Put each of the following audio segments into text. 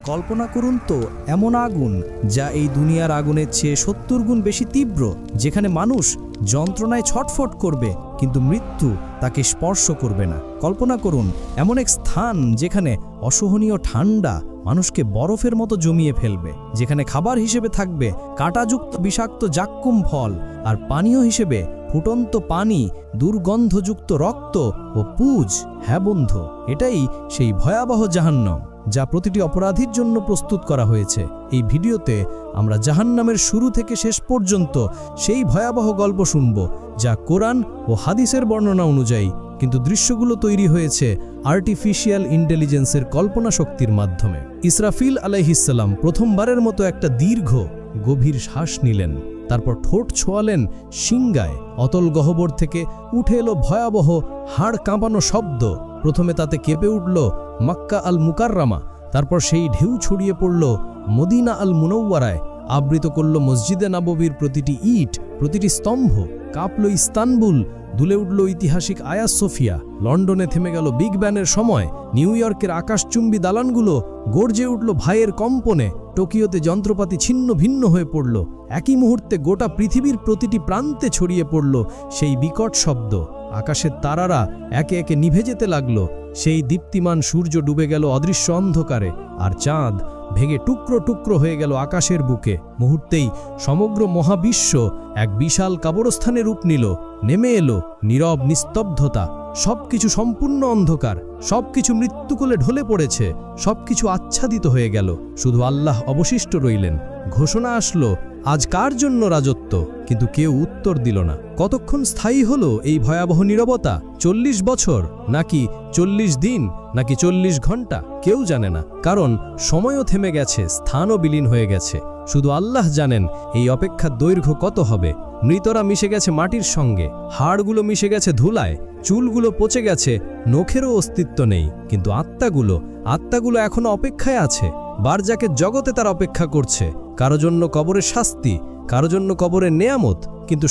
কল্পনা করুন তো এমন আগুন যা এই দুনিয়ার আগুনের চেয়ে ৭০ গুণ বেশি তীব্র, যেখানে মানুষ যন্ত্রণায় ছটফট করবে কিন্তু মৃত্যু তাকে স্পর্শ করবে না। কল্পনা করুন এমন এক স্থান যেখানে অসহনীয় ঠান্ডা মানুষকে বরফের মতো জমিয়ে ফেলবে, যেখানে খাবার হিসেবে থাকবে কাঁটাযুক্ত বিষাক্ত জাক্কুম ফল আর পানীয় হিসেবে ফুটন্ত পানি, দুর্গন্ধযুক্ত রক্ত ও পুজ। হ্যাঁ বন্ধু, এটাই সেই ভয়াবহ জাহান্নাম যা প্রতিটি অপরাধীর জন্য প্রস্তুত করা হয়েছে। এই ভিডিওতে আমরা জাহান্নামের শুরু থেকে শেষ পর্যন্ত সেই ভয়াবহ গল্প শুনব, যা কোরআন ও হাদিসের বর্ণনা অনুযায়ী, কিন্তু দৃশ্যগুলো তৈরি হয়েছে আর্টিফিশিয়াল ইন্টেলিজেন্সের কল্পনা শক্তির মাধ্যমে। ইসরাফিল আলাইহিসসালাম প্রথমবারের মতো একটা দীর্ঘ গভীর শ্বাস নিলেন, তারপর ঠোঁট ছোঁয়ালেন সিংগায়। অতল গহ্বর থেকে উঠে এলো ভয়াবহ হাড় কাঁপানো শব্দ। প্রথমে তাতে কেঁপে উঠল মক্কা আল মুকাররামা, তারপর সেই ঢেউ ছড়িয়ে পড়ল মদিনা আল মুনওয়ারায়, আবৃত করল মসজিদে নববীর প্রতিটি ইট, প্রতিটি স্তম্ভ। কাঁপল ইস্তানবুল, দুলে উঠল ঐতিহাসিক আয়া সোফিয়া। লন্ডনে থেমে গেল বিগ ব্যানের সময়, নিউ ইয়র্কের আকাশচুম্বী দালানগুলো গর্জে উঠল ভাইয়ের কম্পনে। টোকিওতে যন্ত্রপাতি ছিন্ন ভিন্ন হয়ে পড়ল। একই মুহূর্তে গোটা পৃথিবীর প্রতিটি প্রান্তে ছড়িয়ে পড়ল সেই বিকট শব্দ। আকাশের তারারা একে একে নিভে যেতে লাগল, সেই দীপ্তিমান সূর্য ডুবে গেল অদৃশ্য অন্ধকারে, আর চাঁদ ভেঙে টুকরো টুকরো হয়ে গেল আকাশের বুকে। মুহূর্তেই সমগ্র মহাবিশ্ব এক বিশাল কবরস্থানে রূপ নিল। নেমে এলো নীরব নিস্তব্ধতা, সবকিছু সম্পূর্ণ অন্ধকার, সবকিছু মৃত্যুকোলে ঢলে পড়েছে, সবকিছু আচ্ছাদিত হয়ে গেল। শুধু আল্লাহ অবশিষ্ট রইলেন। ঘোষণা আসলো, আজ কার জন্য রাজত্ব? কিন্তু কেউ উত্তর দিল না। কতক্ষণ স্থায়ী হলো এই ভয়াবহ নীরবতা? ৪০ বছর, নাকি ৪০ দিন, নাকি ৪০ ঘন্টা? কেউ জানে না, কারণ সময়ও থেমে গেছে, স্থানও বিলীন হয়ে গেছে। শুধু আল্লাহ জানেন এই অপেক্ষার দৈর্ঘ্য কত হবে। মৃতরা মিশে গেছে মাটির সঙ্গে, হাড়গুলো মিশে গেছে ধুলায়, চুলগুলো পচে গেছে, নখেরও অস্তিত্ব নেই। কিন্তু আত্মাগুলো এখনো অপেক্ষায় আছে। বারজাকের জগতে তার অপেক্ষা করছে, কারো জন্য কবরের শাস্তি, কারো জন্য কবরের নেয়ামত, কিন্তু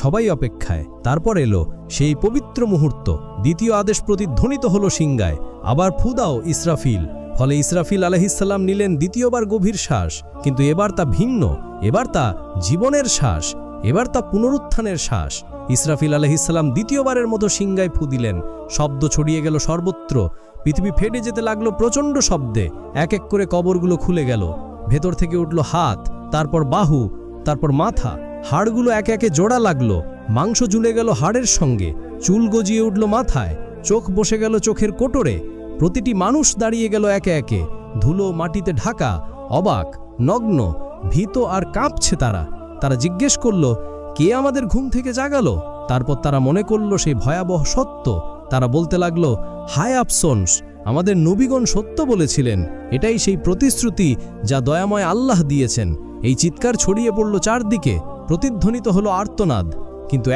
সবাই অপেক্ষায়। তারপর এলো সেই পবিত্র মুহূর্ত। দ্বিতীয় আদেশ প্রতিধ্বনিত হলো সিংগায়, আবার ফু দাও ইসরাফিল। ফলে ইসরাফিল আলাইহিসসালাম নিলেন দ্বিতীয়বার গভীর শ্বাস, কিন্তু এবার তা ভিন্ন, এবার তা জীবনের শ্বাস, এবার তা পুনরুত্থানের শ্বাস। ইসরাফিল আলাইহিসসালাম দ্বিতীয়বারের মতো সিংগায় ফু দিলেন। শব্দ ছড়িয়ে গেল সর্বত্র, পৃথিবী ফেটে যেতে লাগলো প্রচণ্ড শব্দে। এক এক করে কবরগুলো খুলে গেল, ভেতর থেকে উঠল হাত, তারপর বাহু, তারপর মাথা। হাড়গুলো একে একে জোড়া লাগলো, মাংস ঝুলে গেল হাড়ের সঙ্গে, চুল গজিয়ে উঠল মাথায়, চোখ বসে গেল চোখের কোটরে। প্রতিটি মানুষ দাঁড়িয়ে গেল একে একে, ধুলো মাটিতে ঢাকা, অবাক, নগ্ন, ভীত আর কাঁপছে। তারা জিজ্ঞেস করল, কে আমাদের ঘুম থেকে জাগালো? তারপর তারা মনে করল সেই ভয়াবহ সত্য। তারা বলতে লাগলো, হায় আফসোস, আমাদের নবীগণ সত্য বলেছিলেন। এটাই সেই প্রতিশ্রুতি যা দয়াময় আল্লাহ দিয়েছেন। এই চিৎকার ছড়িয়ে পড়ল চারদিকে, প্রতিধ্বনিত হলো আর্তনাদ। কিন্তু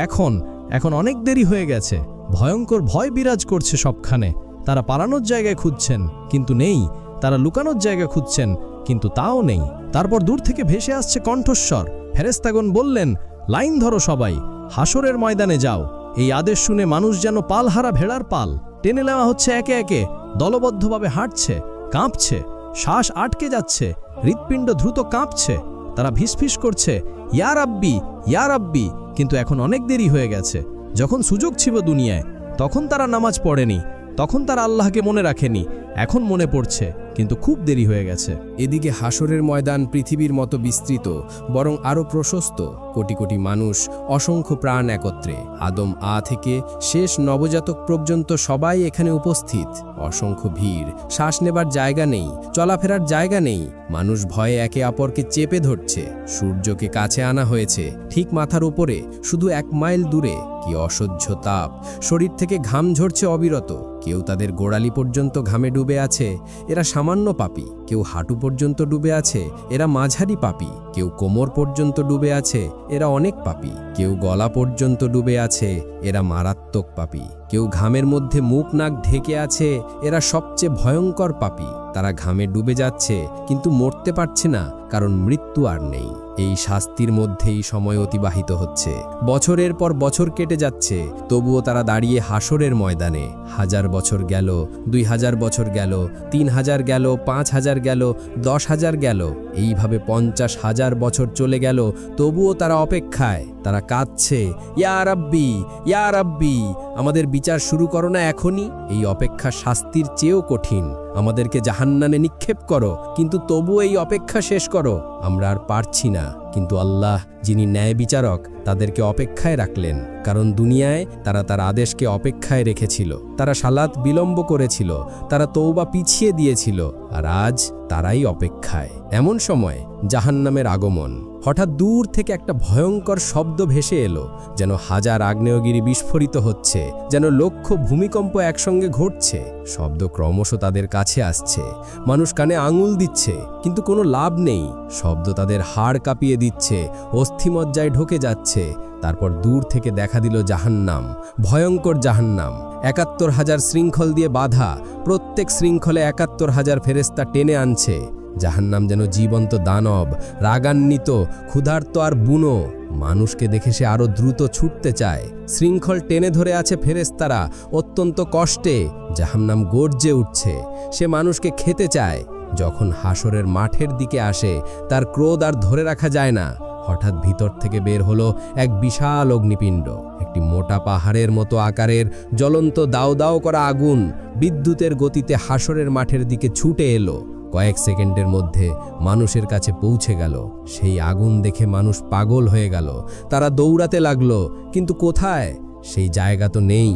এখন অনেক দেরি হয়ে গেছে। ভয়ঙ্কর ভয় বিরাজ করছে সবখানে। তারা পালানোর জায়গায় খুঁজছেন, কিন্তু নেই। তারা লুকানোর জায়গা খুঁজছেন, কিন্তু তাও নেই। তারপর দূর থেকে ভেসে আসছে কণ্ঠস্বর। ফেরেশতাগণ বললেন, লাইন ধরো সবাই, হাসরের ময়দানে যাও। এই আদেশ শুনে মানুষ যেন পালহারা ভেড়ার পাল টেনে নেওয়া হচ্ছে একে একে। দলবদ্ধভাবে হাঁটছে, কাঁপছে, শ্বাস আটকে যাচ্ছে, হৃৎপিণ্ড দ্রুত কাঁপছে। তারা ভিসফিস করছে, ইয়া রাব্বি, ইয়া রাব্বি। কিন্তু এখন অনেক দেরি হয়ে গেছে। যখন সুযোগ ছিল দুনিয়ায়, তখন তারা নামাজ পড়েনি, তখন তারা আল্লাহকে মনে রাখেনি। এখন মনে পড়ছে, কিন্তু খুব দেরি হয়ে গেছে। এদিকে হাসরের ময়দান পৃথিবীর মতো বিস্তৃত, বরং আরও প্রশস্ত। কোটি কোটি মানুষ, অসংখ্য প্রাণ একত্রে। আদম থেকে শেষ নবজাতক পর্যন্ত সবাই এখানে উপস্থিত। অসংখ্য ভিড়, শ্বাস নেবার জায়গা নেই, চলাফেরার জায়গা নেই। মানুষ ভয়ে একে অপরকে চেপে ধরছে। সূর্যকে কাছে আনা হয়েছে, ঠিক মাথার উপরে, শুধু 1 মাইল দূরে। কি অসহ্য তাপ, শরীর থেকে ঘাম ঝরছে অবিরত। কেউ তাদের গোড়ালি পর্যন্ত ঘামে ডুবে আছে, এরা সামান্য পাপী। কেউ হাঁটু পর্যন্ত ডুবে আছে, এরা মাঝারি পাপী। কেউ কোমর পর্যন্ত ডুবে আছে, এরা অনেক পাপী। কেউ গলা পর্যন্ত ডুবে আছে, এরা মারাত্মক পাপী। কেউ ঘামের মধ্যে মুখ নাক ঢেকে আছে, এরা সবচেয়ে ভয়ঙ্কর পাপী। তারা ঘামে ডুবে যাচ্ছে কিন্তু মরতে পারছে না, কারণ মৃত্যু আর নেই। এই শাস্তির মধ্যেই সময় অতিবাহিত হচ্ছে। বছরের পর বছর কেটে যাচ্ছে, তবুও তারা দাঁড়িয়ে হাসরের ময়দানে। 1000 বছর গেল, 2000 বছর গেল, 3000 গেল, 5000 গেল, 10,000 গেল, এইভাবে 50,000 বছর চলে গেল। তবুও তারা অপেক্ষায়। তারা কাঁদছে, ইয়া রাব্বি, ইয়া রাব্বি, আমাদের বিচার শুরু করো না এখনই। এই অপেক্ষা শাস্তির চেয়েও কঠিন। আমাদেরকে জাহান্নামে নিক্ষেপ করো, কিন্তু তবু এই অপেক্ষা শেষ করো। আমরা আর পারছি না। কিন্তু আল্লাহ, যিনি ন্যায় বিচারক, তাদেরকে অপেক্ষায় রাখলেন, কারণ দুনিয়ায় তারা তার আদেশকে অপেক্ষায় রেখেছিল। তারা সালাত বিলম্ব করেছিল, তারা তওবা পিছিয়ে দিয়েছিল, আর আজ তারাই অপেক্ষায়। এমন সময় জাহান্নামের আগমন। হঠাৎ দূর থেকে একটা ভয়ঙ্কর শব্দ ভেসে এলো, যেন 1000 আগ্নেয়গিরি বিস্ফোরিত হচ্ছে, যেন লক্ষ ভূমিকম্প একসঙ্গে ঘটছে। শব্দ ক্রমশ তাদের কাছে আসছে। মানুষ কানে আঙুল দিচ্ছে, কিন্তু কোনো লাভ নেই। শব্দ তাদের হাড় কাঁপিয়ে দিচ্ছে, অস্থিমজ্জায় ঢোকে যাচ্ছে। তারপর দূর থেকে দেখা দিল জাহান্নাম, ভয়ঙ্কর জাহান্নাম। ৭১,০০০ শৃঙ্খল দিয়ে বাঁধা, প্রত্যেক শৃঙ্খলে ৭১,০০০ ফেরেশতা টেনে আনছে। জাহান্নাম যেন জীবন্ত দানব, রাগান্বিত, ক্ষুধার্ত আর বুনো। মানুষকে দেখে সে আরো দ্রুত ছুটতে চায়। শৃঙ্খল টেনে ধরে আছে ফেরেশতারা, অত্যন্ত কষ্টে। জাহান্নাম গর্জে উঠছে, সে মানুষকে খেতে চায়। যখন হাসরের মাঠের দিকে আসে, তার ক্রোধ আর ধরে রাখা যায় না। হঠাৎ ভিতর থেকে বের হলো এক বিশাল অগ্নিপিণ্ড, একটি মোটা পাহাড়ের মতো আকারের জ্বলন্ত দাও দাও করা আগুন বিদ্যুতের গতিতে হাসরের মাঠের দিকে ছুটে এলো। কয়েক সেকেন্ডের মধ্যে মানুষের কাছে পৌঁছে গেল। সেই আগুন দেখে মানুষ পাগল হয়ে গেল। তারা দৌড়াতে লাগলো, কিন্তু কোথায়? সেই জায়গা তো নেই।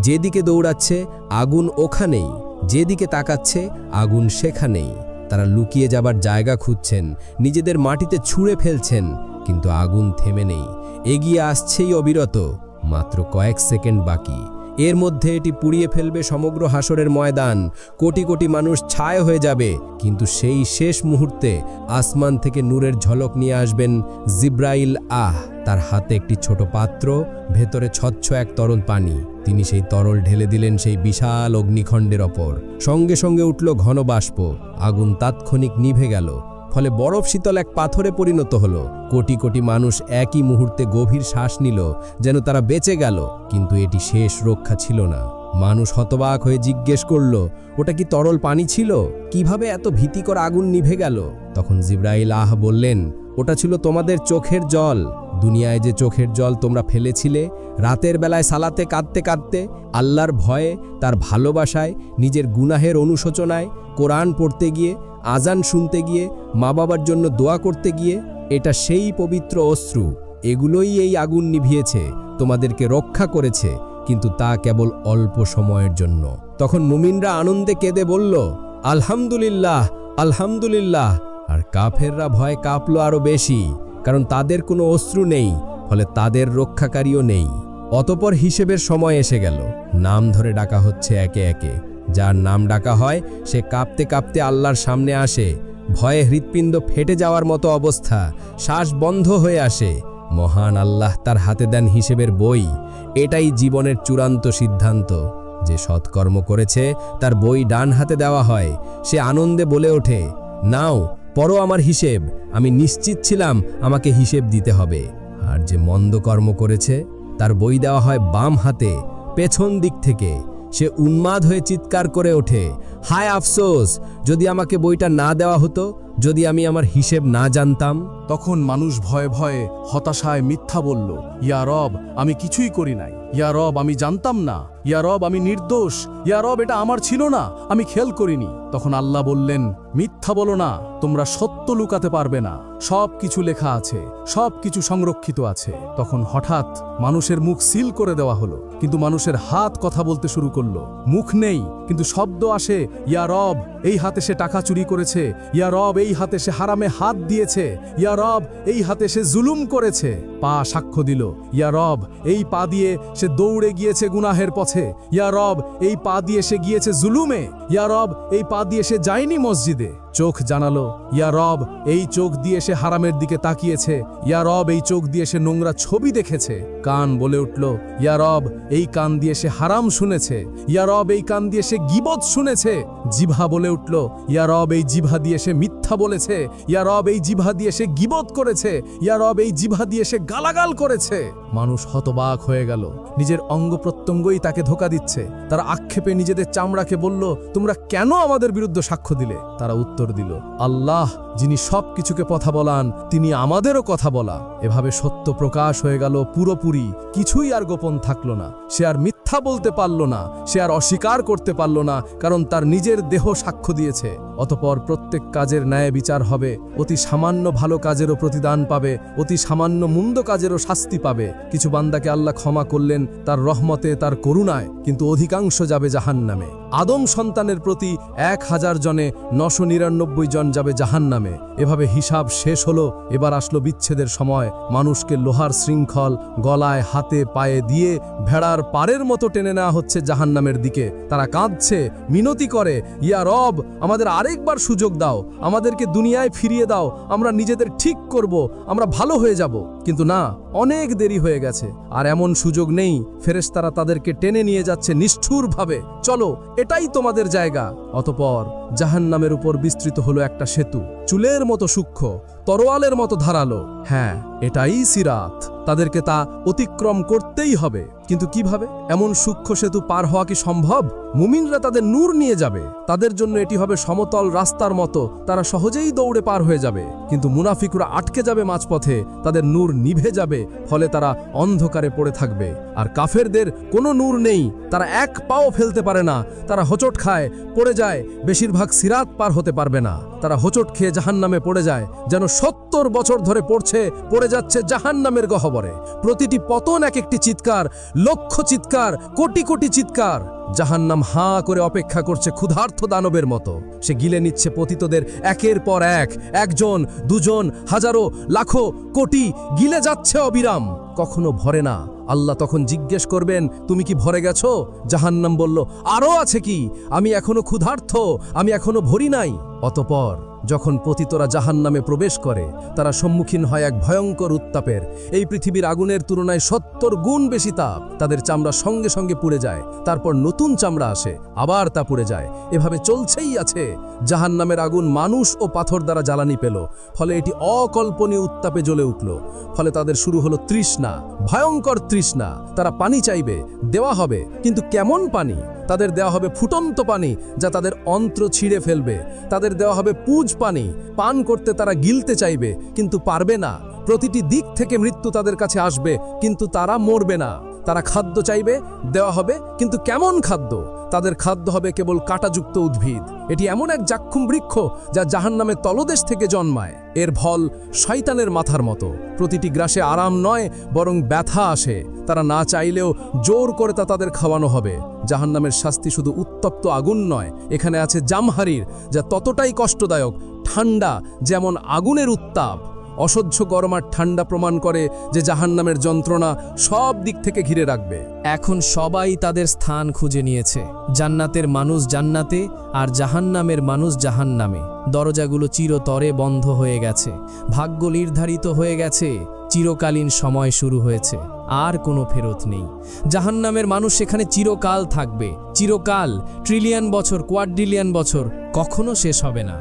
যেদিকে দৌড়াচ্ছে আগুন ওখানেই, যেদিকে তাকাচ্ছে আগুন সেখানেই। তারা লুকিয়ে যাবার জায়গা খুঁজছেন, নিজেদের মাটিতে ছুঁড়ে ফেলছেন, কিন্তু আগুন থেমে নেই, এগিয়ে আসছেই অবিরত। মাত্র কয়েক সেকেন্ড বাকি। এর মধ্যে এটি পুড়িয়ে ফেলবে সমগ্র হাসরের ময়দান। কোটি কোটি মানুষ ছায় হয়ে যাবে। কিন্তু সেই শেষ মুহূর্তে আসমান থেকে নূরের ঝলক নিয়ে আসবেন জিব্রাইল। তার হাতে একটি ছোট পাত্র, ভেতরে স্বচ্ছ এক তরল পানি। তিনি সেই তরল ঢেলে দিলেন সেই বিশাল অগ্নিখণ্ডের ওপর। সঙ্গে সঙ্গে উঠল ঘন বাষ্প। আগুন তাৎক্ষণিক নিভে গেল, ফলে বরফ শীতল এক পাথরে পরিণত হলো। কোটি কোটি মানুষ একই মুহূর্তে গভীর শ্বাস নিল, যেন তারা বেঁচে গেল। কিন্তু এটি শেষ রক্ষা ছিল না। মানুষ হতবাক হয়ে জিজ্ঞেস করল, ওটা কি তরল পানি ছিল? কিভাবে এত ভীতিকর আগুন নিভে গেল? তখন জিব্রাইল বললেন, ওটা ছিল তোমাদের চোখের জল। দুনিয়ায় যে চোখের জল তোমরা ফেলেছিলে, রাতের বেলায় সালাতে কাঁদতে কাঁদতে, আল্লাহর ভয়ে, তার ভালোবাসায়, নিজের গুনাহের অনুশোচনায়, কোরআন পড়তে গিয়ে, আজান শুনতে গিয়ে, মা বাবার জন্য দোয়া করতে গিয়ে, এটা সেই পবিত্র অশ্রু। এগুলোই এই আগুন নিভিয়েছে, তোমাদেরকে রক্ষা করেছে, কিন্তু তা কেবল অল্প সময়ের জন্য। তখন মুমিনরা আনন্দে কেঁদে বলল, আলহামদুলিল্লাহ, আলহামদুলিল্লাহ। আর কাফেররা ভয় কাঁপল আরো বেশি, কারণ তাদের কোনো অশ্রু নেই, ফলে তাদের রক্ষাকারীও নেই। অতপর হিসেবের সময় এসে গেল। নাম ধরে ডাকা হচ্ছে একে একে। যার নাম ডাকা হয় সে কাঁপতে কাঁপতে আল্লাহর সামনে আসে। ভয়ে হৃৎপিণ্ড ফেটে যাওয়ার মতো অবস্থা, শ্বাস বন্ধ হয়ে আসে। মহান আল্লাহ তার হাতে দেন হিসেবের বই। এটাই জীবনের চূড়ান্ত সিদ্ধান্ত। যে সৎকর্ম করেছে তার বই ডান হাতে দেওয়া হয়। সে আনন্দে বলে ওঠে, নাও পড়ো আমার হিসেব, আমি নিশ্চিত ছিলাম আমাকে হিসেব দিতে হবে। আর যে মন্দ কর্ম করেছে তার বই দেওয়া হয় বাম হাতে, পেছন দিক থেকে। সে উন্মাদ হয়ে চিৎকার করে ওঠে, হায় আফসোস, যদি আমাকে বইটা না দেওয়া হতো, যদি আমি আমার হিসেব না জানতাম। তখন মানুষ ভয়ে ভয়ে হতাশায় মিথ্যা বলল, ইয়া রব, আমি কিছুই করি নাই। ইয়া রব, আমি জানতাম না। ইয়া রব, আমি নির্দোষ। ইয়া রব, এটা আমার ছিল না, আমি খেয়াল করিনি। তখন আল্লাহ বললেন, মিথ্যা বলো না, তোমরা সত্য লুকাতে পারবে না। সব কিছু লেখা আছে, সব কিছু সংরক্ষিত আছে। তখন হঠাৎ মানুষের মুখ সিল করে দেওয়া হলো, কিন্তু মানুষের হাত কথা বলতে শুরু করলো। মুখ নেই, কিন্তু শব্দ আসে, ইয়া রব, এই হাতে সে টাকা চুরি করেছে। ইয়া রব, এই হাতে সে হারামে হাত দিয়েছে। ইয়া রব, এই হাতে সে জুলুম করেছে। পা সাক্ষ্য দিল, ইয়া রব, এই পা দিয়ে সে দৌড়ে গিয়েছে গুনাহের পথে। ইয়া রব, এই পা দিয়ে সে গিয়েছে জুলুমে। ইয়া রব, এই পা দিয়ে সে যায়নি মসজিদে। চোখ জানালো, ইয়া রব, এই চোখ দিয়ে সে হারামের দিকে তাকিয়েছে। ইয়া রব, এই চোখ দিয়ে সে নোংরা ছবি দেখেছে। কান বলে উঠল, ইয়া রব, এই কান দিয়ে সে হারাম শুনেছে। ইয়া রব, এই কান দিয়ে সে গীবত শুনেছে। জিভা বলে উঠল, ইয়া রব, এই জিভা দিয়ে সে মিথ্যা বলেছে। ইয়া রব, এই জিভা দিয়ে সে গীবত করেছে। ইয়া রব, এই জিভা দিয়ে সে গালাগাল করেছে। মানুষ হতবাক হয়ে গেল। নিজের অঙ্গ প্রত্যঙ্গই তাকে ধোঁকা দিচ্ছে। তারা আক্ষেপে নিজেদের চামড়াকে বলল, তোমরা কেন আমাদের বিরুদ্ধে সাক্ষ্য দিলে? তারা উত্তর দিল, আল্লাহ যিনি সব কিছুকে কথা বলান, তিনি আমাদেরও কথা বলা। এভাবে সত্য প্রকাশ হয়ে গেল পুরোপুরি। কিছুই আর গোপন থাকলো না। সে আর মিথ্যা বলতে পারল না, সে আর অস্বীকার করতে পারল না, কারণ তার নিজের দেহ সাক্ষ্য দিয়েছে। অতঃপর প্রত্যেক কাজের ন্যায় বিচার হবে। অতি সামান্য ভালো কাজেরও প্রতিদান পাবে, অতি সামান্য মন্দ কাজেরও শাস্তি পাবে। কিছু বান্দাকে আল্লাহ ক্ষমা করলেন তার রহমতে, তার করুণায়, কিন্তু অধিকাংশ যাবে জাহান্নামে। আদম সন্তানের প্রতি 1000 জনে 999 জন যাবে জাহান্নামে। এভাবে হিসাব শেষ হলো। এবার আসলো বিচ্ছেদের সময়। মানুষকে লোহার শৃঙ্খল গলায়, হাতে, পায়ে দিয়ে ভেড়ার পারের মতো টেনে নেওয়া হচ্ছে জাহান্নামের দিকে। তারা কাঁদছে, মিনতি করে, ইয়া রব, আমাদের আরেকবার সুযোগ দাও, আমাদেরকে দুনিয়ায় ফিরিয়ে দাও, আমরা নিজেদের ঠিক করব, আমরা ভালো হয়ে যাব। কিন্তু না, অনেক দেরি হয়ে গেছে, আর এমন সুযোগ নেই। ফেরেশতারা তাদেরকে টেনে নিয়ে যাচ্ছে নিষ্ঠুরভাবে। চলো, এটাই তোমাদের জায়গা। অতঃপর জাহান্নামের উপর বিস্তৃত হলো একটা সেতু, চুলের মতো সূক্ষ্ম, তরোয়ালের মতো ধারালো। হ্যাঁ, এটাই সিরাত। তাদেরকে তা অতিক্রম করতেই হবে। কিন্তু কিভাবে? এমন সূক্ষ্ম সেতু পার হওয়া কি সম্ভব? মুমিনরা তাদের নূর নিয়ে যাবে, তাদের জন্য এটি হবে সমতল রাস্তার মতো, তারা সহজেই দৌড়ে পার হয়ে যাবে। কিন্তু মুনাফিকরা আটকে যাবে মাঝপথে, তাদের নূর নিভে যাবে, ফলে তারা অন্ধকারে পড়ে থাকবে। আর কাফেরদের কোনো নূর নেই, তারা এক পাও ফেলতে পারে না, তারা হোঁচট খায়, পড়ে যায়, বেশিরভাগ সিরাত পার হতে পারবে না। তারা হোঁচট খেয়ে জাহান্নামে পড়ে যায়, যেন 70 বছর ধরে পড়ে যাচ্ছে জাহান্নামের গহ্বরে। প্রতিটি পতন এক একটি চিৎকার, লক্ষ চিৎকার, কোটি কোটি চিৎকার। জাহান্নাম হাঁ করে অপেক্ষা করছে ক্ষুধার্ত দানবের মতো। সে গিলে নিচ্ছে পতিতদের একের পর এক, একজন, দুজন, হাজারো, লাখো, কোটি, গিলে যাচ্ছে অবিরাম, কখনো ভরে না। আল্লাহ তখন জিজ্ঞেস করবেন, তুমি কি ভরে গেছো? জাহান্নাম বলল, আরও আছে কি, আমি এখনো ক্ষুধার্ত, আমি এখনো ভরি নাই। অতঃপর যখন পতিতরা জাহান্নামে প্রবেশ করে, তারা সম্মুখীন হয় এক ভয়ঙ্কর উত্তাপের। এই পৃথিবীর আগুনের তুলনায় 70 গুণ বেশি তাপ। তাদের চামড়া সঙ্গে সঙ্গে পুড়ে যায়, তারপর নতুন চামড়া আসে, আবার তা পুড়ে যায়। এভাবে চলছেই আছে। জাহান্নামের আগুন মানুষ ও পাথর দ্বারা জ্বালানি পেল, ফলে এটি অকল্পনীয় উত্তাপে জ্বলে উঠল। ফলে তাদের শুরু হলো তৃষ্ণা, ভয়ঙ্কর তৃষ্ণা। তারা পানি চাইবে, দেওয়া হবে, কিন্তু কেমন পানি? তাদের দেওয়া হবে ফুটন্ত পানি, যা তাদের অন্ত্র ছিঁড়ে ফেলবে। তাদের দেওয়া হবে পুজ পানি, পান করতে তারা গিলতে চাইবে, কিন্তু পারবে না। প্রতিটি দিক থেকে মৃত্যু তাদের কাছে আসবে, কিন্তু তারা মরবে না। তারা খাদ্য চাইবে, দেওয়া হবে, কিন্তু কেমন খাদ্য? তাদের খাদ্য হবে কেবল কাঁটাযুক্ত উদ্ভিদ। এটি এমন এক জাক্ষুম বৃক্ষ যা জাহান্নামের তলদেশ থেকে জন্মায়। এর ফল শয়তানের মাথার মতো। প্রতিটি গ্রাসে আরাম নয়, বরং ব্যথা আসে। তারা না চাইলেও জোর করে তা তাদের খাওয়ানো হবে। জাহান্নামের শাস্তি শুধু উত্তপ্ত আগুন নয়, এখানে আছে জামহারির, যা ততটাই কষ্টদায়ক। ঠান্ডা যেমন আগুনের উত্তাপ। অসহ্য গরম আর ঠান্ডা প্রমাণ করে যে জাহান্নামের যন্ত্রণা সব দিক থেকে ঘিরে রাখবে। এখন সবাই তাদের স্থান খুঁজে নিয়েছে। জান্নাতের মানুষ জান্নাতে, আর জাহান্নামের মানুষ জাহান্নামে। দরজাগুলো চিরতরে বন্ধ হয়ে গেছে, ভাগ্য নির্ধারিত হয়ে গেছে, চিরকালীন সময় শুরু হয়েছে, আর কোনো ফেরত নেই। জাহান্নামের মানুষ সেখানে চিরকাল থাকবে, চিরকাল, ট্রিলিয়ন বছর, কোয়াড্রিলিয়ন বছর, কখনো শেষ হবে না।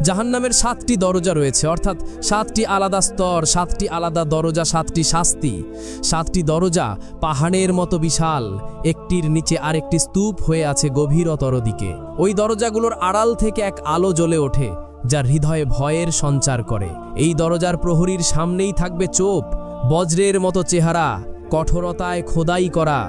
জাহান্নামের 7টি দরজা রয়েছে, অর্থাৎ 7টি আলাদা স্তর, 7টি আলাদা দরজা, 7টি শাস্তি। 7টি দরজা পাহাড়ের মতো বিশাল, একটির নিচে আরেকটি স্তূপ হয়ে আছে গভীরতর দিকে। ওই দরজাগুলোর আড়াল থেকে এক আলো জ্বলে ওঠে, যা হৃদয়ে ভয়ের সঞ্চার করে। এই দরজার প্রহরীর সামনেই থাকবে চোপ, বজ্রের মতো চেহারা, কঠোরতায় খোদাই করা।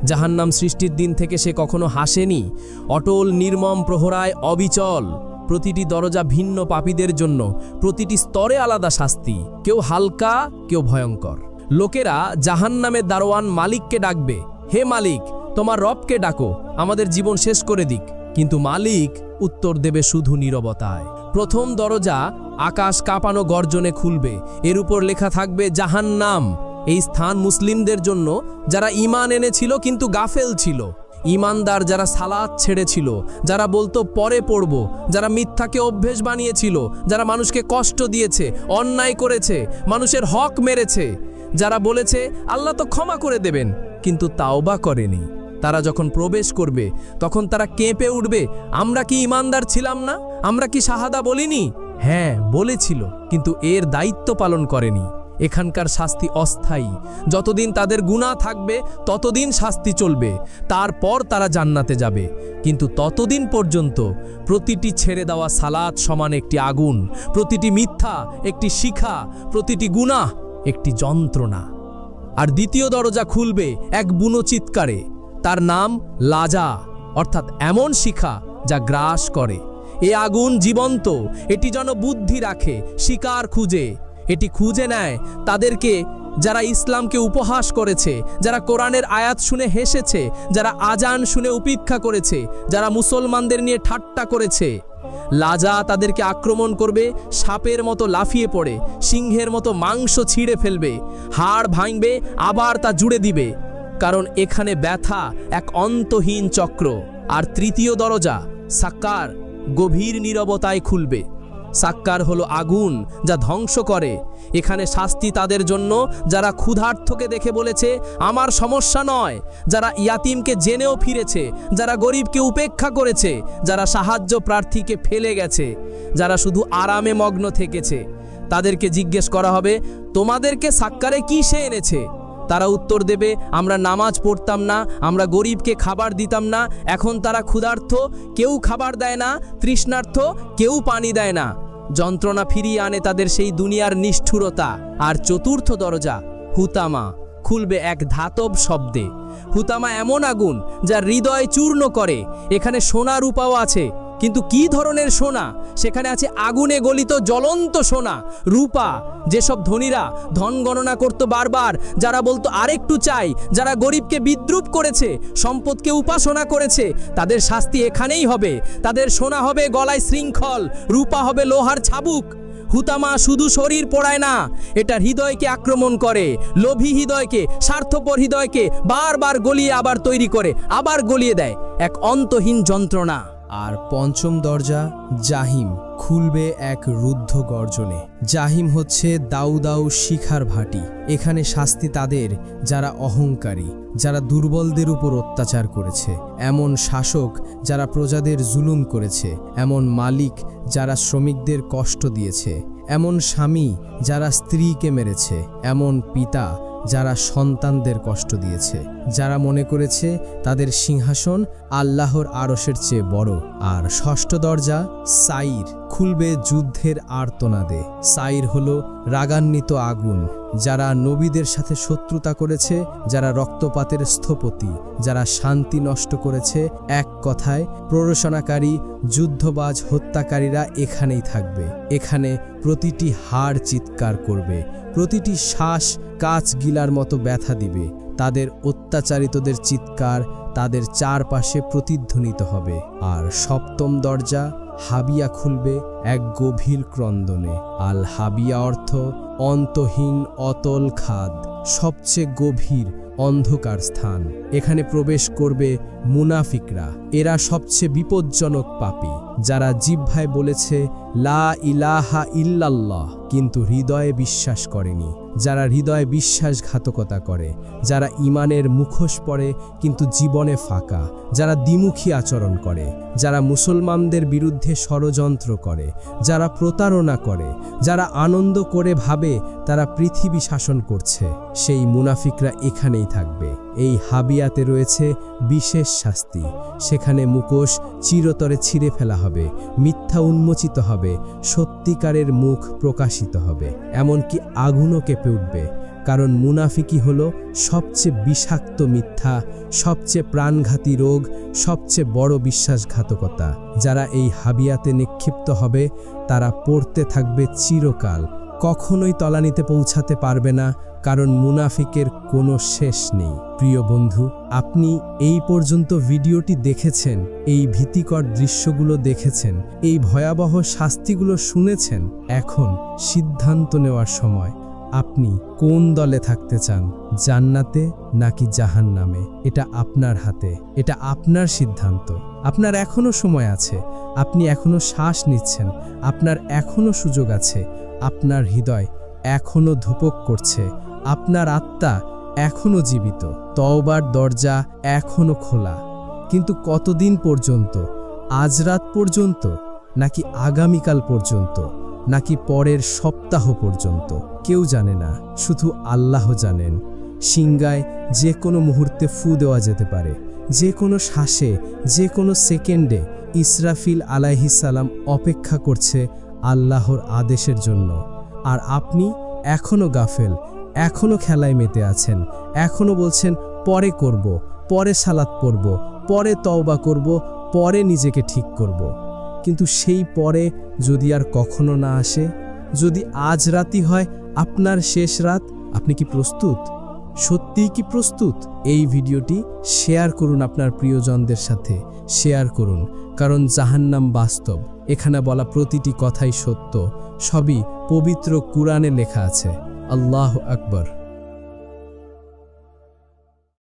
জাহান্নাম সৃষ্টির দিন থেকে সে কখনো হাসেনি, অটল নির্মম প্রহরায় অবিচল। প্রতিটি দরজা ভিন্ন পাপীদের জন্য, প্রতিটি স্তরে আলাদা শাস্তি, কেউ হালকা, কেউ ভয়ঙ্কর। লোকেরা জাহান্নামের দারোয়ান মালিককে ডাকবে, হে মালিক, তোমার রবকে ডাকো, আমাদের জীবন শেষ করে দিক। কিন্তু মালিক উত্তর দেবে শুধু নীরবতায়। প্রথম দরজা আকাশ কাঁপানো গর্জনে খুলবে, এর উপর লেখা থাকবে জাহান্নাম। এই স্থান মুসলিমদের জন্য, যারা ঈমান এনেছিল কিন্তু গাফেল ছিল। ঈমানদার যারা সালাত ছেড়েছিল, যারা বলতো পরে পড়ব, যারা মিথ্যাকে অভ্যেস বানিয়েছিল, যারা মানুষকে কষ্ট দিয়েছে, অন্যায় করেছে, মানুষের হক মেরেছে, যারা বলেছে আল্লাহ তো ক্ষমা করে দেবেন কিন্তু তাওবা করেনি, তারা যখন প্রবেশ করবে তখন তারা কেঁপে উঠবে, আমরা কি ঈমানদার ছিলাম না? আমরা কি শাহাদা বলিনি? হ্যাঁ বলেছিল, কিন্তু এর দায়িত্ব পালন করেনি। এখানকার শাস্তি অস্থায়ী, যতদিন তাদের গুনাহ থাকবে ততদিন শাস্তি চলবে, তারপর তারা জান্নাতে যাবে। কিন্তু ততদিন পর্যন্ত প্রতিটি ছেড়ে দেওয়া সালাত সমান একটি আগুন, প্রতিটি মিথ্যা একটি শিখা, প্রতিটি গুনাহ একটি যন্ত্রণা। আর দ্বিতীয় দরজা খুলবে এক বুনো চিৎকারে, তার নাম লাজা, অর্থাৎ এমন শিখা যা গ্রাস করে। এ আগুন জীবন্ত, এটি যেন বুদ্ধি রাখে, শিকার খুঁজে, এটি খুঁজে নেয় তাদেরকে যারা ইসলামকে উপহাস করেছে, যারা কোরআনের আয়াত শুনে হেসেছে, যারা আজান শুনে উপেক্ষা করেছে, যারা মুসলমানদের নিয়ে ঠাট্টা করেছে। লাজা তাদেরকে আক্রমণ করবে, সাপের মতো লাফিয়ে পড়ে, সিংহের মতো মাংস ছিঁড়ে ফেলবে, হাড় ভাঙবে, আবার তা জুড়ে দিবে, কারণ এখানে ব্যথা এক অন্তহীন চক্র। আর তৃতীয় দরজা সাক্কার গভীর নীরবতায় খুলবে। সাক্কার হলো আগুন যা ধ্বংস করে। এখানে শাস্তি তাদের জন্য যারা ক্ষুধার্তকে দেখে বলেছে আমার সমস্যা নয়, যারা ইয়াতিমকে জেনেও ফিরেছে, যারা গরিবকে উপেক্ষা করেছে, যারা সাহায্য প্রার্থীকে ফেলে গেছে, যারা শুধু আরামে মগ্ন থেকেছে। তাদেরকে জিজ্ঞেস করা হবে তোমাদেরকে সাক্কারে কি সে এনেছে? তারা উত্তর দেবে আমরা নামাজ পড়তাম না, আমরা গরিবকে খাবার দিতাম না, এখন তারা ক্ষুধার্ত, কেউ খাবার দেয় না, তৃষ্ণার্ত, কেউ পানি দেয় না। যন্ত্রণা ফিরিয়ে আনে তাদের সেই দুনিয়ার নিষ্ঠুরতা। আর চতুর্থ দরজা হুতামা খুলবে এক ধাতব শব্দে। হুতামা এমন আগুন যা হৃদয় চূর্ণ করে। এখানে সোনা রূপাও আছে, কিন্তু কি ধরনের সোনা? সেখানে আছে আগুনে গলিত জ্বলন্ত সোনা, রূপা। যেসব ধনীরা ধন গণনা করত বারবার, যারা বলতো আরেকটু চাই, যারা গরিবকে বিদ্রুপ করেছে, সম্পদকে উপাসনা করেছে, তাদের শাস্তি এখানেই হবে। তাদের সোনা হবে গলায় শৃঙ্খল, রূপা হবে লোহার ছাবুক। হুতামা শুধু শরীর পোড়ায় না, এটা হৃদয়কে আক্রমণ করে, লোভী হৃদয়কে, স্বার্থপর হৃদয়কে বারবার গলিয়ে আবার তৈরি করে, আবার গলিয়ে দেয়, এক অন্তহীন যন্ত্রণা। আর পঞ্চম দরজা জাহিম খুলবে এক রুদ্ধ গর্জনে। জাহিম হচ্ছে দাউ দাউ শিখার ভাটি। এখানে শাস্তি তাদের যারা অহংকারী, যারা দুর্বলদের উপর অত্যাচার করেছে, এমন শাসক যারা প্রজাদের জুলুম করেছে, এমন মালিক যারা শ্রমিকদের কষ্ট দিয়েছে, এমন স্বামী যারা স্ত্রীকে মেরেছে, এমন পিতা যারা সন্তানদের কষ্ট দিয়েছে, যারা মনে করেছে তাদের সিংহাসন আল্লাহর আরশের চেয়ে বড়। আর ষষ্ঠ দরজা সাইর খুলবে যুদ্ধের আর্তনাদে। সাইর হলো রাগান্বিত আগুন, যারা নবীদের সাথে শত্রুতা করেছে, যারা রক্তপাতের স্থপতি, যারা শান্তি নষ্ট করেছে। এক কথায় প্ররোচনাকারী, যুদ্ধবাজ, হত্যাকারীরা এখানেই থাকবে। এখানে প্রতিটি হাড় চিৎকার করবে, প্রতিটি শ্বাস কাচ গিলার মতো ব্যথা দিবে। তাদের অত্যাচারিতদের চিৎকার তাদের চারপাশে প্রতিধ্বনিত হবে। আর সপ্তম দরজা হাবিয়া খুলবে এক গভীর ক্রন্দনে। আল হাবিয়া অর্থ অন্তহীন অতল খাদ, সবচেয়ে গভীর অন্ধকার স্থান। এখানে প্রবেশ করবে মুনাফিকরা। এরা সবচেয়ে বিপজ্জনক পাপী, যারা জিহ্বায় বলেছে লা ইলাহা ইল্লাল্লাহ কিন্তু হৃদয়ে বিশ্বাস করেনি, যারা হৃদয়ে বিশ্বাসঘাতকতা করে, যারা ঈমানের মুখোশ পরে কিন্তু জীবনে ফাঁকা, যারা দ্বিমুখী আচরণ করে, যারা মুসলমানদের বিরুদ্ধে ষড়যন্ত্র করে, যারা প্রতারণা করে, যারা আনন্দ করে ভাবে তারা পৃথিবী শাসন করছে। সেই মুনাফিকরা এখানেই থাকবে। এই হাবিয়াতে রয়েছে বিশেষ শাস্তি। সেখানে মুখোশ চিরতরে ছিঁড়ে ফেলা হবে, মিথ্যা উন্মোচিত হবে, সত্যিকারের মুখ প্রকাশিত হবে, এমনকি আগুনও কেঁপে উঠবে। কারণ মুনাফিকি হলো সবচেয়ে বিষাক্ত মিথ্যা, সবচেয়ে প্রাণঘাতী রোগ, সবচেয়ে বড় বিশ্বাসঘাতকতা। যারা এই হাবিয়াতে নিক্ষিপ্ত হবে তারা পড়তে থাকবে চিরকাল, কখনোই তলানিতে পৌঁছাতে পারবে না, কারণ মুনাফিকের কোনো শেষ নেই। প্রিয় বন্ধু, আপনি এই পর্যন্ত ভিডিওটি দেখেছেন, এই ভীতিকর দৃশ্যগুলো দেখেছেন, এই ভয়াবহ শাস্তিগুলো শুনেছেন। এখন সিদ্ধান্ত নেওয়ার সময়। আপনি কোন দলে থাকতে চান, জান্নাতে নাকি জাহান্নামে? এটা আপনার হাতে, এটা আপনার সিদ্ধান্ত। আপনার এখনো সময় আছে, আপনি এখনো শ্বাস নিচ্ছেন, আপনার এখনো সুযোগ আছে, আপনার হৃদয় এখনো ধুপক করছে, আপনার আত্মা এখনো জীবিত, তওবার দরজা এখনো খোলা। কিন্তু কতদিন পর্যন্ত? আজ রাত পর্যন্ত, নাকি আগামীকাল পর্যন্ত, নাকি পরের সপ্তাহ পর্যন্ত? কেউ জানে না, শুধু আল্লাহ জানেন। সিংগায় যে কোনো মুহূর্তে ফু দেওয়া যেতে পারে, যে কোনো শ্বাসে, যে কোনো সেকেন্ডে। ইসরাফিল আলাইহিস সালাম অপেক্ষা করছে আল্লাহর আদেশের জন্য। আর আপনি এখনো গাফেল, এখনো খেলায় মেতে আছেন, এখনো বলছেন পরে করব, পরে সালাত পড়ব, পরে তওবা করব, পরে নিজেকে ঠিক করব। কিন্তু সেই পরে যদি আর কখনো না আসে, যদি আজ রাতই হয় আপনার শেষ রাত, আপনি কি প্রস্তুত? সত্যিই কি প্রস্তুত? এই ভিডিওটি শেয়ার করুন আপনার প্রিয়জনদের সাথে, শেয়ার করুন, কারণ জাহান্নাম বাস্তব। এখানে বলা প্রতিটি কথাই সত্য, সবই পবিত্র কুরআনে লেখা আছে। আল্লাহু আকবার।